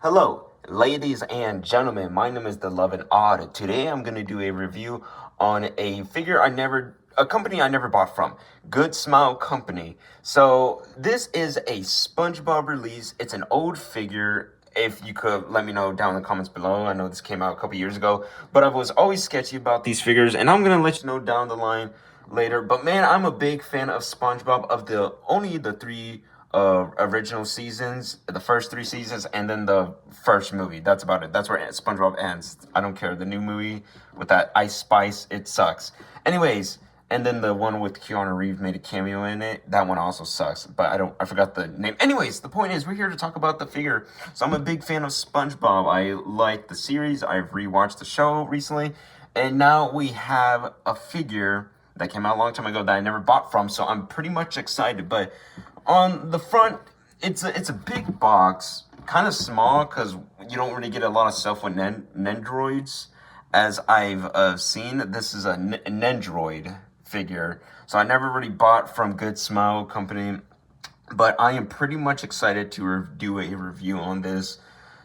Hello, ladies and gentlemen. My name is The Love and Odd. Today I'm going to do a review on a company I never bought from, Good Smile Company. So this is a SpongeBob release. It's an old figure. If you could let me know down in the comments below. I know this came out a couple years ago, but I was always sketchy about these figures, and I'm going to let you know down the line later. But man, I'm a big fan of SpongeBob, of the only the three original seasons, the first three seasons, and then the first movie. That's about it. That's where SpongeBob ends. I don't care. The new movie with that Ice Spice, it sucks. Anyways, and then the one with Keanu Reeves made a cameo in it. That one also sucks, but I forgot the name. Anyways, the point is we're here to talk about the figure. So I'm a big fan of SpongeBob. I like the series. I've rewatched the show recently, and now we have a figure that came out a long time ago that I never bought from. So I'm pretty much excited, but on the front, it's a big box, kind of small because you don't really get a lot of stuff with Nendoroids, as I've seen. This is a Nendoroid figure, so I never really bought from Good Smile Company, but I am pretty much excited to do a review on this.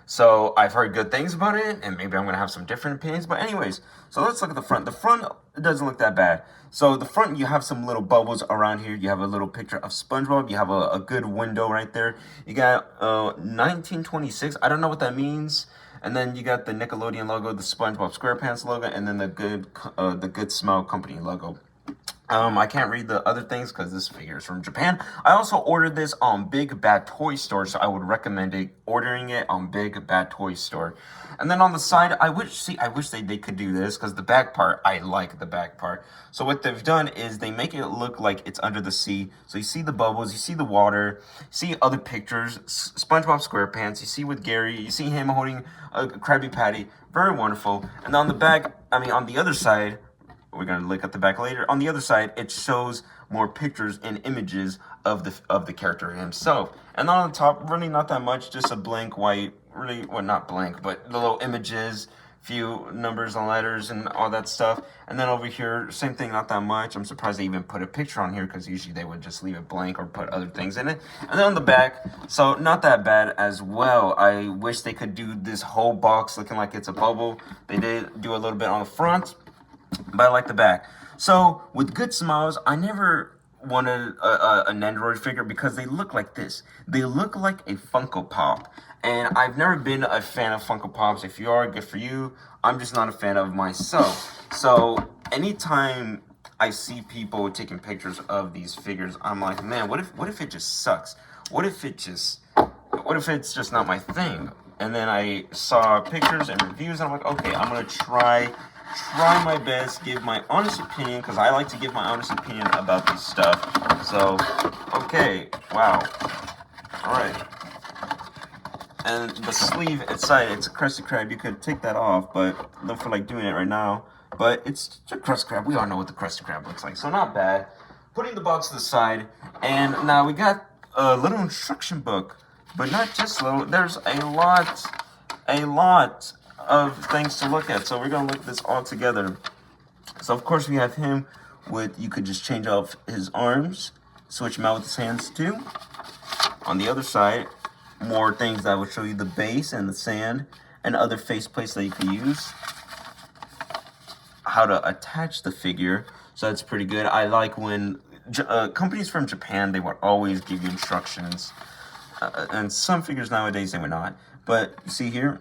So I've heard good things about it, and maybe I'm going to have some different opinions. But anyways, so let's look at the front. The front doesn't look that bad. So the front, you have some little bubbles around here. You have a little picture of SpongeBob. You have a good window right there. You got 1926. I don't know what that means. And then you got the Nickelodeon logo, the SpongeBob SquarePants logo, and then the Good Smile Company logo. I can't read the other things because this figure is from Japan. I also ordered this on Big Bad Toy Store, so I would recommend ordering it on Big Bad Toy Store. And then on the side, I wish they could do this, because the back part, I like the back part. So what they've done is they make it look like it's under the sea. So you see the bubbles, you see the water, you see other pictures, SpongeBob SquarePants, you see with Gary, you see him holding a Krabby Patty. Very wonderful. And on the back, on the other side, we're going to look at the back later. On the other side, it shows more pictures and images of the character himself. And on the top, really not that much, just a blank white, really, well, not blank, but the little images, few numbers and letters and all that stuff. And then over here, same thing, not that much. I'm surprised they even put a picture on here, because usually they would just leave it blank or put other things in it. And then on the back, so not that bad as well. I wish they could do this whole box looking like it's a bubble. They did do a little bit on the front, but I like the back. So with Good Smiles, I never wanted a Nendoroid figure because they look like this. They look like a Funko Pop. And I've never been a fan of Funko Pops. If you are, good for you. I'm just not a fan of myself. So anytime I see people taking pictures of these figures, I'm like, man, what if it just sucks? What if it's just not my thing? And then I saw pictures and reviews, and I'm like, okay, I'm gonna try my best, give my honest opinion, because I like to give my honest opinion about this stuff. So, okay, wow, all right. And the sleeve inside, it's a Krusty Krab. You could take that off, but I don't feel like doing it right now. But it's a Krusty Krab. We all know what the Krusty Krab looks like, so not bad. Putting the box to the side, and now we got a little instruction book, but not just little. There's a lot of things to look at, so we're gonna look at this all together. So of course we have him with, you could just change off his arms, switch him out with his hands too. On the other side, more things that will show you the base and the sand and other face plates that you can use, how to attach the figure. So that's pretty good. I like when companies from Japan, they would always give you instructions, and some figures nowadays they would not. But you see here,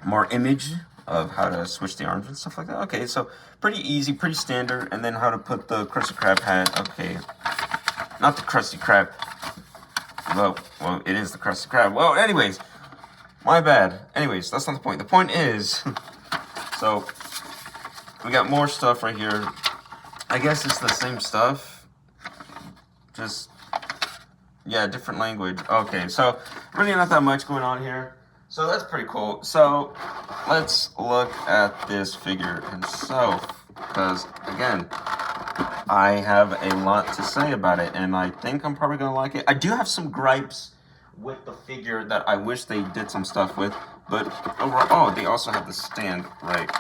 more image of how to switch the arms and stuff like that. Okay, so pretty easy, pretty standard. And then how to put the Krusty Krab hat. Okay, not the Krusty Krab. Well, it is the Krusty Krab. Well, anyways, my bad. Anyways, that's not the point. The point is, so we got more stuff right here. I guess it's the same stuff, just, yeah, different language. Okay, so really not that much going on here. So that's pretty cool. So let's look at this figure itself, because again, I have a lot to say about it, and I think I'm probably gonna like it. I do have some gripes with the figure that I wish they did some stuff with, but overall, oh, they also have the stand, right?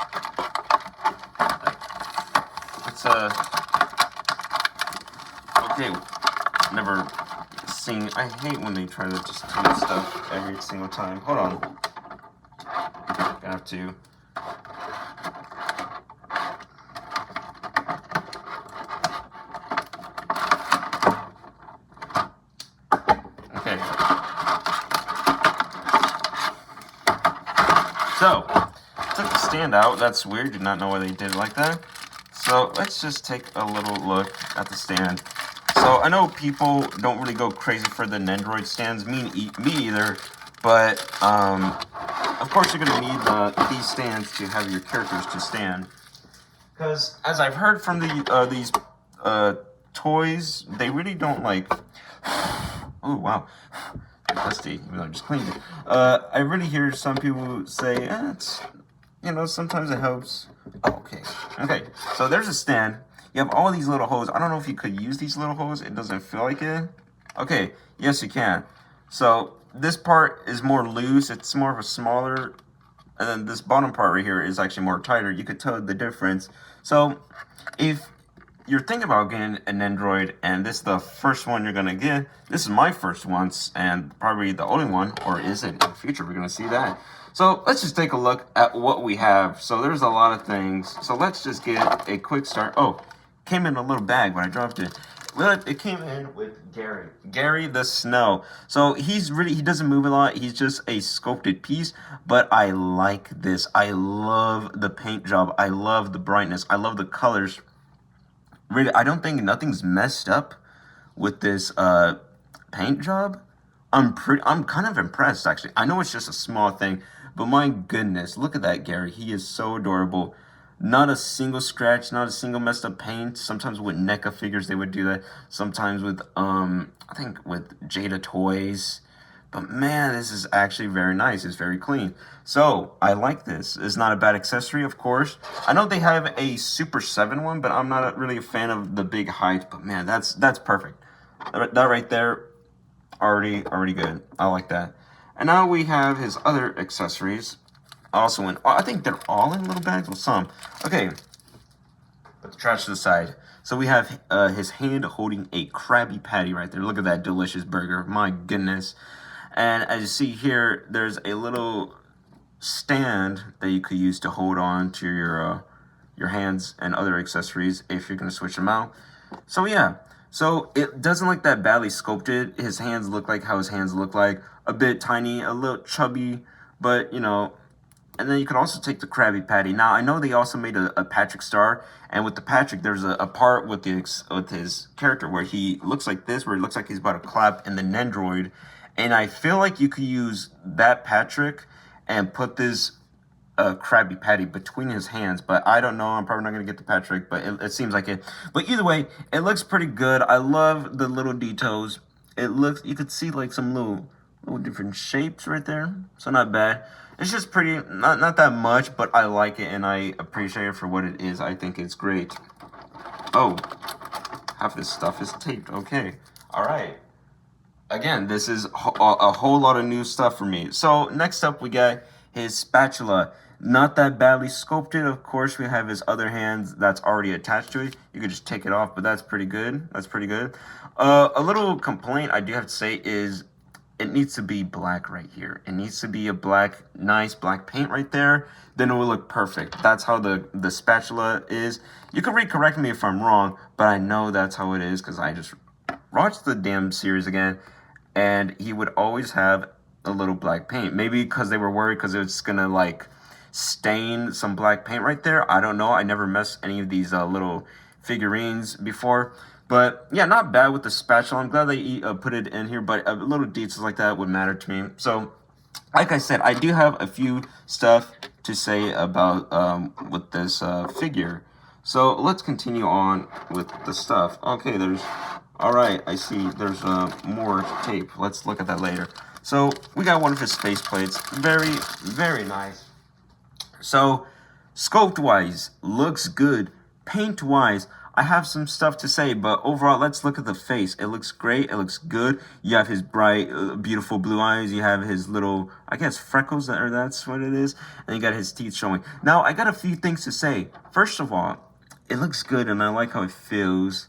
It's okay, never seen, I hate when they try to just do stuff every single time. Hold on. Gonna have to. Okay. So, took the stand out. That's weird. Did not know why they did it like that. So let's just take a little look at the stand. So I know people don't really go crazy for the Nendoroid stands. Me either. But of course you're gonna need these stands to have your characters to stand. Because as I've heard from these toys, they really don't like. Oh wow. Dusty, even though I just cleaned it. I really hear some people say, it's, you know, sometimes it helps. Oh, okay. Okay, so there's a stand. You have all these little holes. I don't know if you could use these little holes. It doesn't feel like it. Okay, yes you can. So this part is more loose. It's more of a smaller. And then this bottom part right here is actually more tighter. You could tell the difference. So if you're thinking about getting an Nendoroid, and this is the first one you're gonna get. This is my first one, and probably the only one, or is it in the future? We're gonna see that. So let's just take a look at what we have. So there's a lot of things. So let's just get a quick start. Oh, came in a little bag, but I dropped it. Well, it came in with Gary. Gary the Snow. So he doesn't move a lot. He's just a sculpted piece, but I like this. I love the paint job. I love the brightness. I love the colors. Really, I don't think nothing's messed up with this paint job. I'm kind of impressed, actually. I know it's just a small thing, but my goodness, look at that Gary. He is so adorable. Not a single scratch, not a single messed up paint. Sometimes with NECA figures they would do that. Sometimes with I think with Jada toys. But man, this is actually very nice. It's very clean. So I like this. It's not a bad accessory, of course. I know they have a Super 7 one, but I'm not really a fan of the big height. But man, that's perfect. That right there, already good. I like that. And now we have his other accessories. Also in, I think they're all in little bags with some. Okay, put the trash to the side. So we have his hand holding a Krabby Patty right there. Look at that delicious burger. My goodness. And as you see here, there's a little stand that you could use to hold on to your hands and other accessories if you're going to switch them out. So yeah, so it doesn't look that badly sculpted. His hands look like how his hands look like. A bit tiny, a little chubby, but you know. And then you could also take the Krabby Patty. Now, I know they also made a Patrick Star. And with the Patrick, there's a part with his character where he looks like this, where it looks like he's about to clap in the Nendoroid. And I feel like you could use that Patrick and put this Krabby Patty between his hands. But I don't know. I'm probably not going to get the Patrick, but it seems like it. But either way, it looks pretty good. I love the little details. It looks, you could see like some little different shapes right there. So not bad. It's just pretty, not that much, but I like it and I appreciate it for what it is. I think it's great. Oh, half this stuff is taped. Okay. All right. Again, this is a whole lot of new stuff for me. So next up, we got his spatula. Not that badly sculpted. Of course, we have his other hands that's already attached to it. You could just take it off, but that's pretty good. That's pretty good. A little complaint I do have to say is it needs to be black right here. It needs to be a black, nice black paint right there. Then it will look perfect. That's how the spatula is. You can recorrect me if I'm wrong, but I know that's how it is because I just watched the damn series again. And he would always have a little black paint. Maybe because they were worried because it's going to like stain some black paint right there. I don't know. I never messed any of these little figurines before. But yeah, not bad with the spatula. I'm glad they put it in here, but little details like that would matter to me. So, like I said, I do have a few stuff to say about with this figure. So let's continue on with the stuff. Okay, all right, I see there's more tape. Let's look at that later. So we got one of his face plates. Very, very nice. So sculpt-wise, looks good. Paint-wise, I have some stuff to say, but overall, let's look at the face. It looks great. It looks good. You have his bright, beautiful blue eyes. You have his little, I guess, freckles, or that's what it is. And you got his teeth showing. Now, I got a few things to say. First of all, it looks good, and I like how it feels.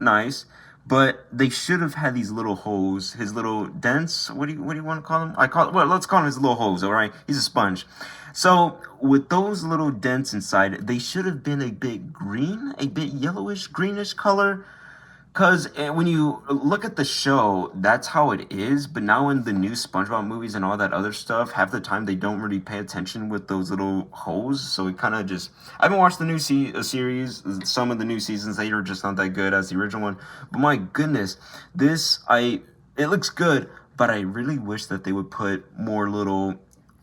Nice. but they should have had these little holes, his little dents. What do you want to call them? Well, let's call them his little holes. All right, he's a sponge. So with those little dents inside, they should have been a bit green, a bit yellowish, greenish color. Because when you look at the show, that's how it is. But now in the new SpongeBob movies and all that other stuff, half the time they don't really pay attention with those little holes. So it kind of just... I haven't watched the new series. Some of the new seasons, they are just not that good as the original one. But my goodness, it looks good. But I really wish that they would put more little,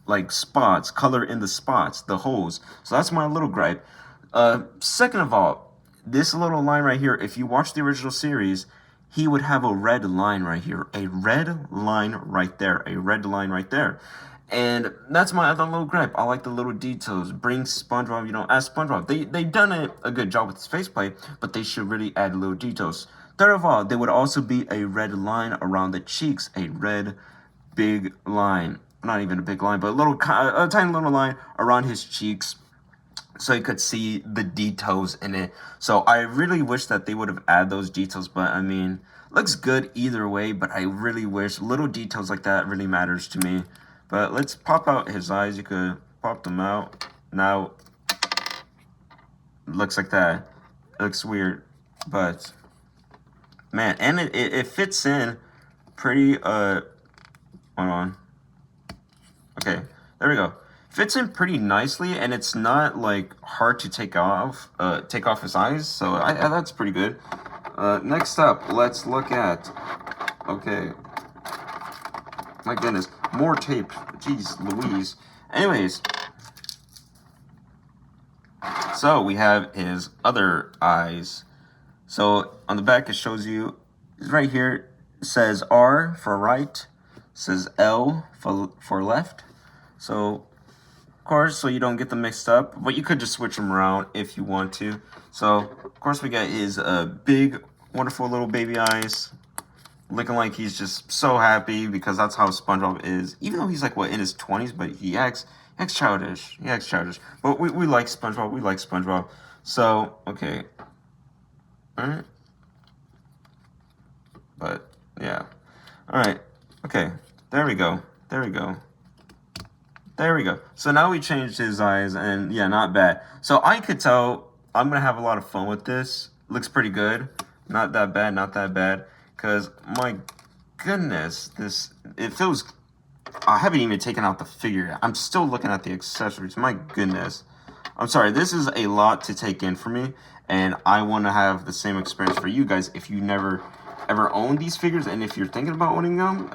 like, spots, color in the spots, the holes. So that's my little gripe. Second of all, this little line right here, if you watch the original series, he would have a red line right here. A red line right there. A red line right there. And that's my other little gripe. I like the little details. Bring SpongeBob, as SpongeBob. They've done a good job with his faceplate, but they should really add little details. Third of all, there would also be a red line around the cheeks. A red big line. Not even a big line, but a tiny little line around his cheeks, so you could see the details in it. So I really wish that they would have added those details, but I mean, looks good either way, but I really wish little details like that really matters to me. But let's pop out his eyes. You could pop them out. Now, looks like that. It looks weird, but man, and it fits in pretty, hold on. Okay, there we go. Fits in pretty nicely, and it's not like hard to take off his eyes, so that's pretty good. Next up, let's look at, okay, my goodness, more tape, jeez Louise. Anyways, so we have his other eyes. So on the back it shows you, right here, it says R for right, says L for left. So course, so you don't get them mixed up, but you could just switch them around if you want to. So of course we got his big wonderful little baby eyes, looking like he's just so happy, because that's how SpongeBob is, even though he's like in his 20s, but he acts childish. But we like SpongeBob. So okay, all right, but yeah, all right, okay, there we go. So now we changed his eyes, and yeah, not bad. So I could tell I'm gonna have a lot of fun with this. Looks pretty good. Not that bad. Because my goodness, it feels... I haven't even taken out the figure. I'm still looking at the accessories. My goodness. I'm sorry, this is a lot to take in for me, and I want to have the same experience for you guys. If you never ever owned these figures, and if you're thinking about owning them,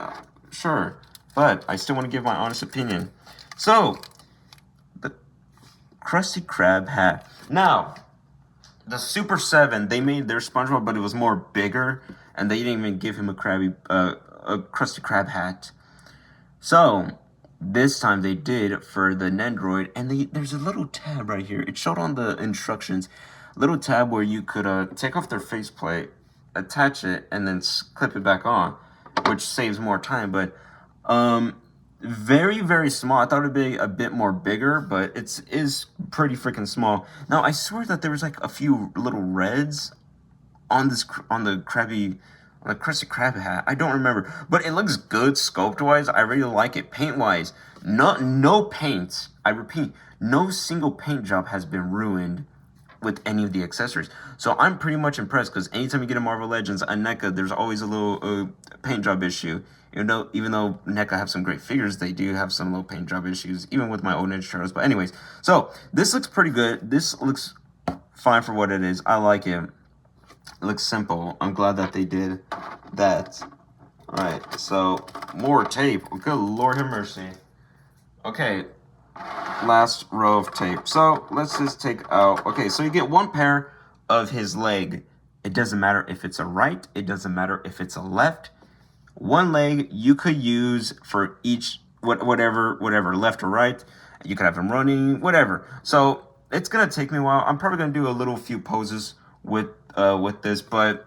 sure. But I still want to give my honest opinion. So, the Krusty Krab hat. Now, the Super 7, they made their SpongeBob, but it was more bigger, and they didn't even give him a Krusty Krab hat. So, this time they did for the Nendoroid, and there's a little tab right here. It showed on the instructions, little tab where you could take off their faceplate, attach it, and then clip it back on, which saves more time. But very, very small. I thought it'd be a bit more bigger, but it is pretty freaking small. Now, I swear that there was like a few little reds on the Krusty Krab hat. I don't remember, but it looks good sculpt-wise. I really like it. Paint-wise, no paint. I repeat, no single paint job has been ruined with any of the accessories. So I'm pretty much impressed, because anytime you get a Marvel Legends, a NECA, there's always a little paint job issue. Even though NECA have some great figures, they do have some little paint job issues, even with my old Ninja Turtles. But anyways, so this looks pretty good. This looks fine for what it is. I like it. It looks simple. I'm glad that they did that. All right, so more tape. Good Lord have mercy. Okay, last row of tape. So let's just take out, okay, so you get one pair of his leg. It doesn't matter if it's a right, it doesn't matter if it's a left. One leg you could use for each, whatever, left or right. You could have him running, whatever. So it's gonna take me a while. I'm probably gonna do a few poses with this, but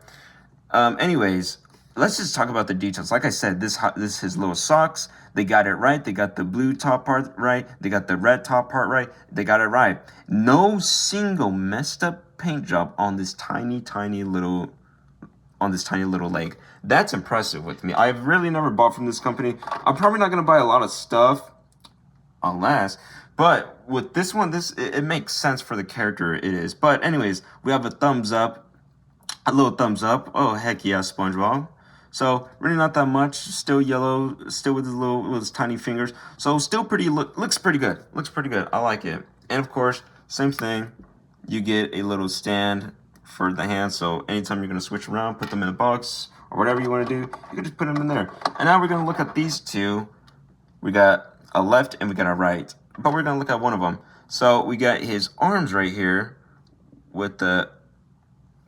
anyways, let's just talk about the details. Like I said, this his little socks. They got it right. They got the blue top part right. They got the red top part right. They got it right. No single messed up paint job on this tiny little on this tiny little leg. That's impressive with me. I've really never bought from this company. I'm probably not gonna buy a lot of stuff unless, but with this one, it makes sense for the character it is. But anyways, we have a thumbs up, a little thumbs up. Oh heck yeah, SpongeBob. So really not that much. Still yellow, still with his tiny fingers. So still pretty looks pretty good. Looks pretty good. I like it. And of course, same thing. You get a little stand for the hands. So anytime you're gonna switch around, put them in a box or whatever you want to do, you can just put them in there. And now we're gonna look at these two. We got a left and we got a right, but we're gonna look at one of them. So we got his arms right here with the,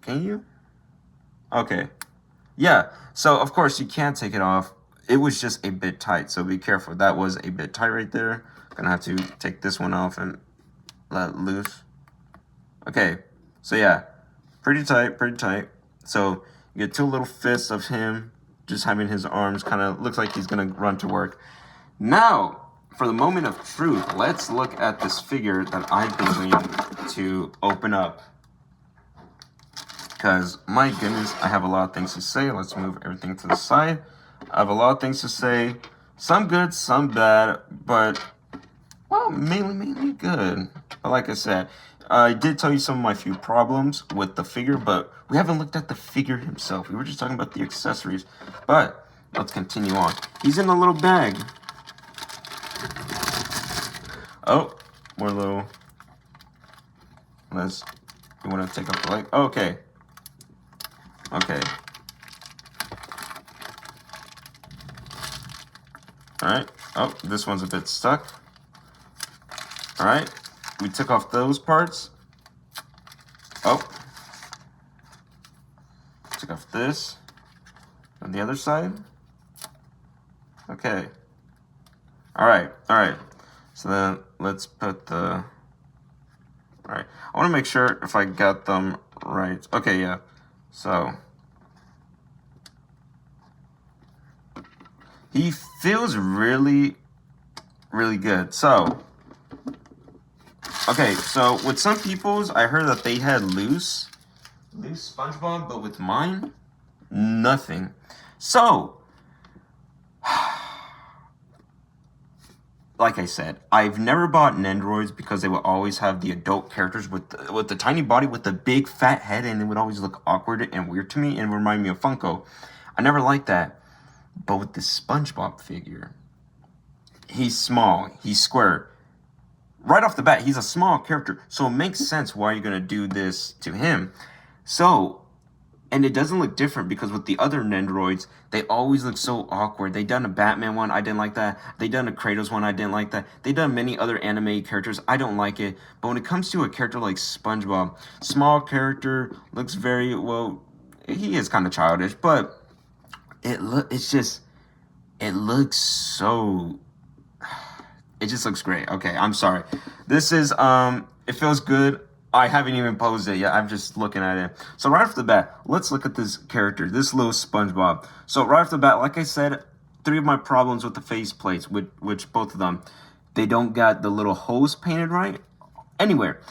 can you? Okay, yeah. So of course you can't take it off. It was just a bit tight, so be careful. That was a bit tight right there. Gonna have to take this one off and let it loose. Okay, so yeah, pretty tight, pretty tight. So you get two little fists of him just having his arms, kind of looks like he's gonna run to work. Now, for the moment of truth, let's look at this figure that I've been waiting to open up. Because, my goodness, I have a lot of things to say. Let's move everything to the side. I have a lot of things to say. Some good, some bad, but, well, mainly good. But like I said, I did tell you some of my few problems with the figure, but we haven't looked at the figure himself. We were just talking about the accessories. But, let's continue on. He's in a little bag. Oh, more little. You want to take off the leg? Okay. Okay. Alright. Oh, this one's a bit stuck. Alright. We took off those parts. Oh. Took off this. On the other side. Okay. Alright. Alright. So then let's put the... Alright. I want to make sure if I got them right. Okay, yeah. So, he feels really, really good. So, okay, so with some people's, I heard that they had loose SpongeBob, but with mine, nothing. So, like I said, I've never bought Nendoroids because they would always have the adult characters with the tiny body with the big fat head, and it would always look awkward and weird to me and remind me of Funko. I never liked that. But with this SpongeBob figure, he's small, he's square. Right off the bat, he's a small character, so it makes sense why you're gonna do this to him. So, and it doesn't look different because with the other Nendoroids, they always look so awkward. They done a Batman one, I didn't like that. They done a Kratos one, I didn't like that. They done many other anime characters, I don't like it. But when it comes to a character like SpongeBob, small character, looks very, well, he is kind of childish, but it looks so, it just looks great. Okay, I'm sorry. This is, it feels good. I haven't even posed it yet. I'm just looking at it. So right off the bat, let's look at this character, this little SpongeBob. So right off the bat, like I said, 3 of my problems with the face plates, which both of them, they don't got the little holes painted right anywhere.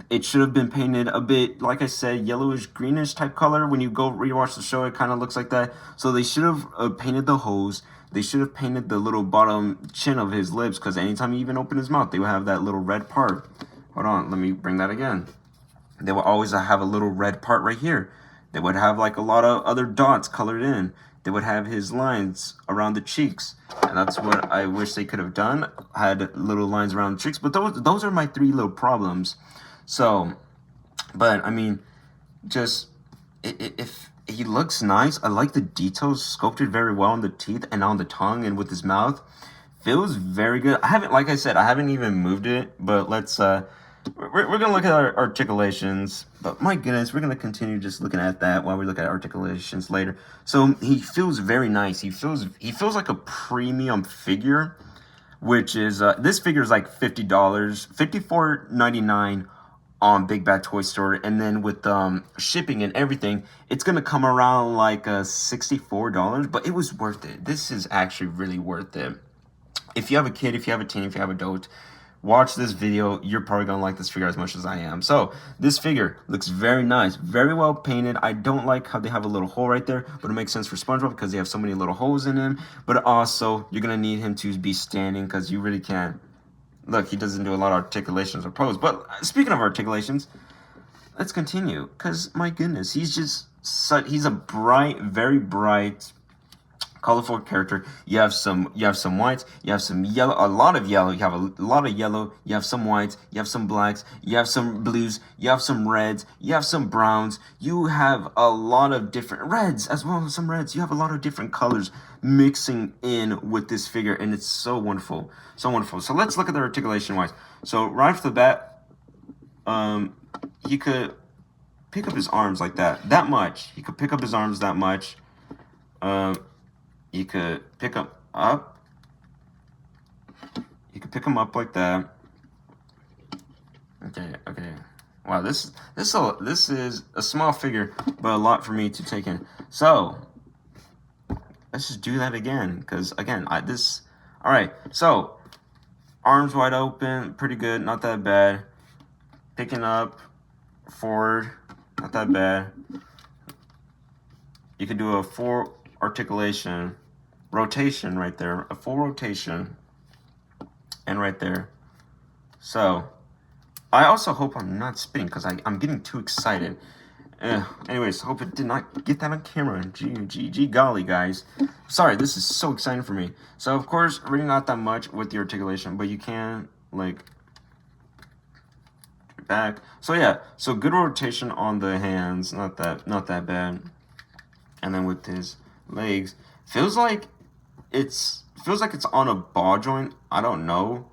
It should have been painted a bit, like I said, yellowish, greenish type color. When you go rewatch the show, it kind of looks like that. So they should have painted the hose. They should have painted the little bottom chin of his lips, because anytime he even opened his mouth, they would have that little red part. Hold on, let me bring that again. They would always have a little red part right here. They would have like a lot of other dots colored in. They would have his lines around the cheeks. And that's what I wish they could have done. Had little lines around the cheeks. But those are my 3 little problems. So, but I mean, just, if he looks nice. I like the details sculpted very well on the teeth and on the tongue and with his mouth. Feels very good. I haven't, like I said, I haven't even moved it, but let's, we're going to look at our articulations, but my goodness, we're going to continue just looking at that while we look at articulations later. So he feels very nice. He feels like a premium figure, which is, this figure is like $50, $54.99 on Big Bad Toy Store, and then with shipping and everything, it's going to come around like $64, but it was worth it. This is actually really worth it. If you have a kid, if you have a teen, if you have an adult, watch this video, you're probably gonna like this figure as much as I am. So this figure looks very nice, very well painted. I don't like how they have a little hole right there, but it makes sense for SpongeBob because they have so many little holes in him. But also, you're gonna need him to be standing because you really can't. Look, he doesn't do a lot of articulations or pose. But speaking of articulations, let's continue. Because, my goodness, he's a bright, very bright, colorful character. You have some whites, you have some yellow, a lot of yellow, you have a lot of yellow, you have some whites, you have some blacks, you have some blues, you have some reds, you have some browns, you have a lot of different reds as well as some reds. You have a lot of different colors mixing in with this figure, and it's so wonderful. So wonderful. So let's look at the articulation wise. So right off the bat, he could pick up his arms like that much. He could pick up his arms that much. You could pick him up. You could pick him up like that. Okay. Wow, this is a small figure, but a lot for me to take in. So let's just do that again, because again, all right. So arms wide open, pretty good, not that bad. Picking up forward, not that bad. You could do a full articulation, rotation right there, a full rotation, and right there. So I also hope I'm not spitting because I'm getting too excited. Anyways, hope it did not get that on camera. Gee golly, guys. Sorry, this is so exciting for me. So of course, really not that much with the articulation, but you can like back. So yeah, so good rotation on the hands, not that bad. And then with his legs, feels like it's on a ball joint. I don't know,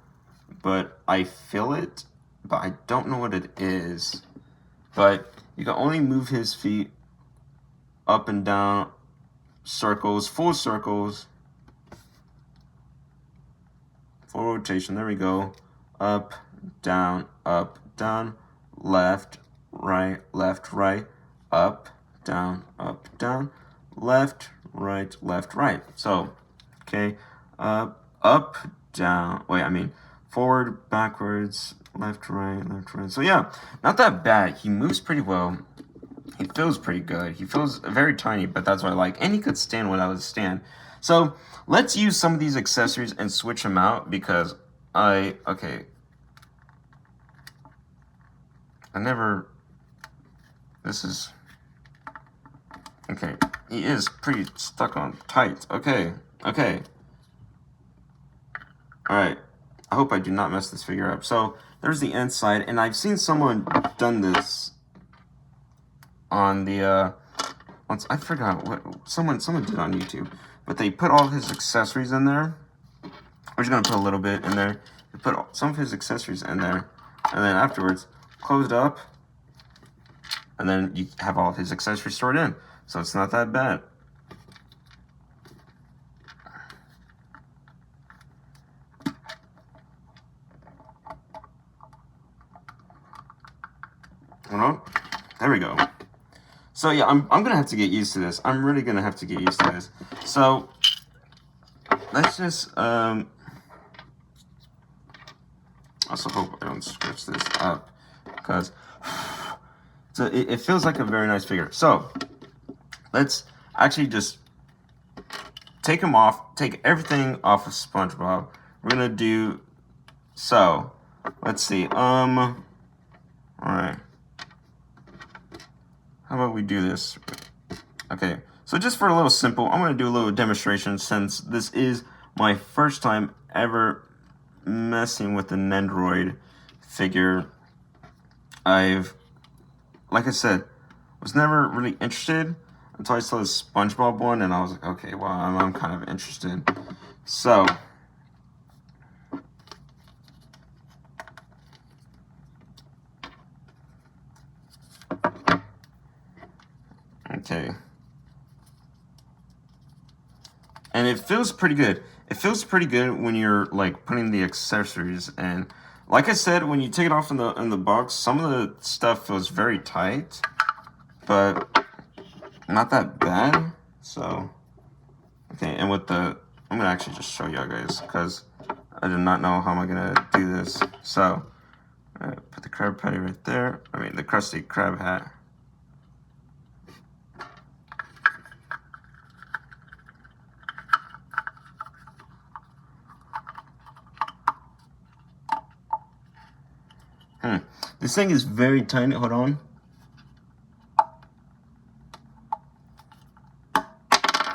but I feel it, but I don't know what it is. But you can only move his feet up and down, circles, full circles, full rotation. There we go. Up, down, left, right, up, down, left, right. So, okay, up, down. Wait, I mean, forward, backwards, left, right. So yeah, not that bad. He moves pretty well. He feels pretty good. He feels very tiny, but that's what I like. And he could stand without a stand. So let's use some of these accessories and switch them out because he is pretty stuck on tight. Okay. Alright. I hope I do not mess this figure up. So there's the inside, and I've seen someone done this on the I forgot what someone did on YouTube, but they put all his accessories in there. We're just gonna put a little bit in there. They put some of his accessories in there, and then afterwards closed up, and then you have all of his accessories stored in. So it's not that bad. Well, there we go. So yeah, I'm gonna have to get used to this. I'm really gonna have to get used to this. So let's just also hope I don't scratch this up because it feels like a very nice figure. So let's actually just take everything off of SpongeBob. We're gonna do so. Let's see. All right. How about we do this? Okay, so just for a little simple, I'm going to do a little demonstration since this is my first time ever messing with the Nendoroid figure. Like I said, was never really interested until I saw the SpongeBob one, and I was like, okay, well, I'm kind of interested. So okay. And it feels pretty good. It feels pretty good when you're like putting the accessories in. Like I said, when you take it off in the box, some of the stuff feels very tight, but not that bad. So okay, and with I'm gonna actually just show y'all guys because I did not know how am I gonna do this. So, put the crab patty right there. I mean, the crusty crab hat. This thing is very tiny. Hold on.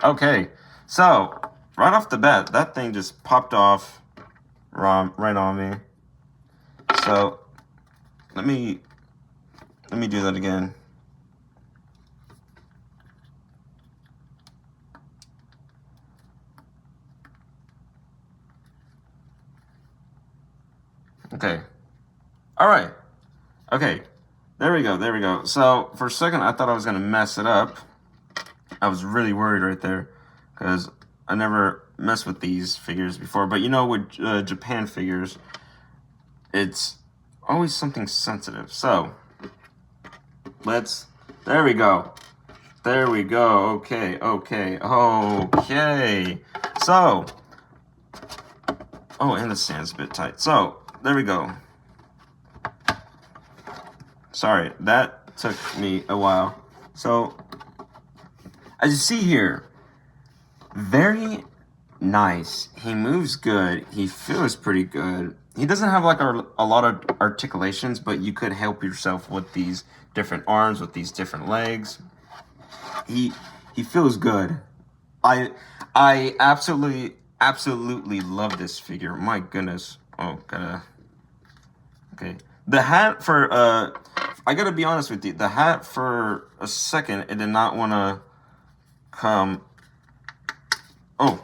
Okay, so right off the bat, that thing just popped off right on me. So let me do that again. Okay. All right. Okay. There we go. So for a second, I thought I was gonna mess it up. I was really worried right there because I never messed with these figures before. But you know, with Japan figures, it's always something sensitive. So there we go. Okay. So, oh, and the stand's a bit tight. So, there we go. Sorry, that took me a while. So, as you see here, very nice. He moves good. He feels pretty good. He doesn't have like a lot of articulations, but you could help yourself with these different arms, with these different legs. He feels good. I absolutely love this figure. My goodness. Oh, okay. The hat for I gotta be honest with you. The hat for a second, it did not want to come. Oh,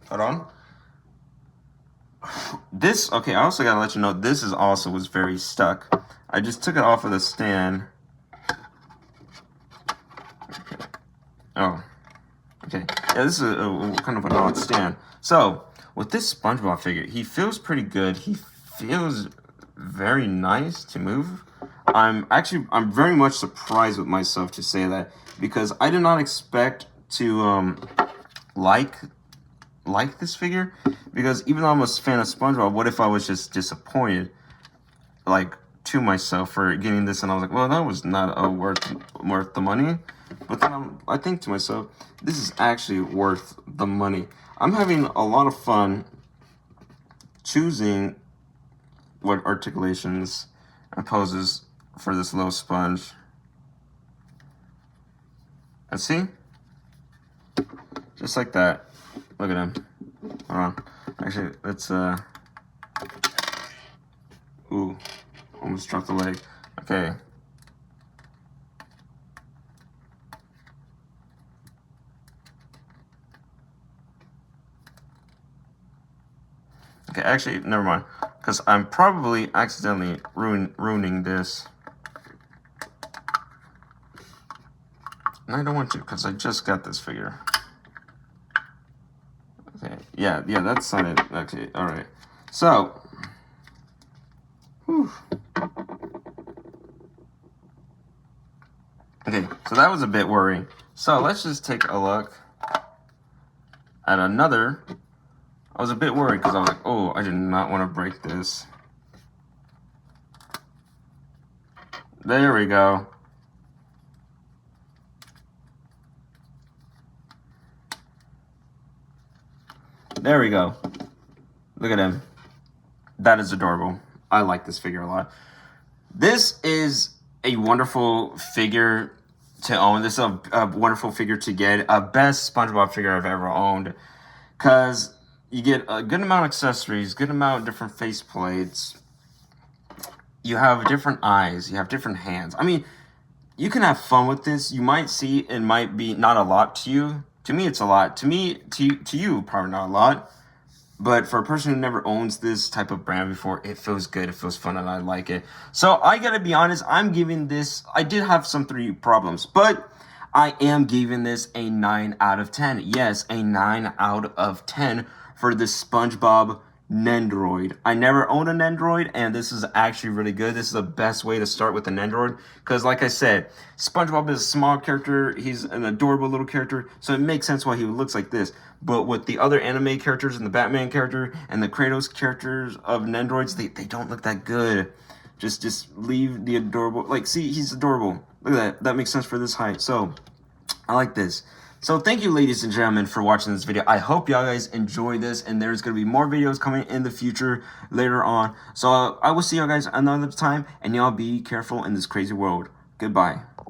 hold on. This, okay, I also gotta let you know, this is also was very stuck. I just took it off of the stand. Okay. Oh, okay. Yeah, this is a kind of an odd stand. So, with this SpongeBob figure, he feels pretty good. He feels very nice to move. I'm very much surprised with myself to say that, because I did not expect to like this figure, because even though I'm a fan of SpongeBob, what if I was just disappointed, like, to myself for getting this, and I was like, well, that was not worth the money. But then I think to myself, this is actually worth the money. I'm having a lot of fun choosing what articulations and poses for this little sponge. And see? Just like that. Look at him. Hold on. Actually, let's ooh, almost dropped the leg. Okay. Okay, actually, never mind. Because I'm probably accidentally ruining this. And I don't want to, because I just got this figure. Okay, yeah, that's not it. Okay, alright. So, whew. Okay, so that was a bit worrying. So let's just take a look at another. I was a bit worried because I was like, oh, I did not want to break this. There we go. There we go. Look at him. That is adorable. I like this figure a lot. This is a wonderful figure to own. This is a wonderful figure to get. A best SpongeBob figure I've ever owned. Because you get a good amount of accessories, good amount of different face plates. You have different eyes. You have different hands. I mean, you can have fun with this. You might see it might be not a lot to you. To me, it's a lot. To you, probably not a lot. But for a person who never owns this type of brand before, it feels good, it feels fun, and I like it. So I gotta be honest, I'm giving this, I did have some 3 problems, but I am giving this a 9 out of 10. Yes, a 9 out of 10 for the SpongeBob Nendoroid. I never owned a Nendoroid, and this is actually really good. This is the best way to start with a Nendoroid, because like I said, SpongeBob is a small character. He's an adorable little character, so it makes sense why he looks like this. But with the other anime characters and the Batman character and the Kratos characters of Nendoroids, they don't look that good. Just leave the adorable, like, see, he's adorable. Look at that. That makes sense for this height. So I like this. So thank you, ladies and gentlemen, for watching this video. I hope y'all guys enjoy this, and there's going to be more videos coming in the future later on. So I will see y'all guys another time, and y'all be careful in this crazy world. Goodbye.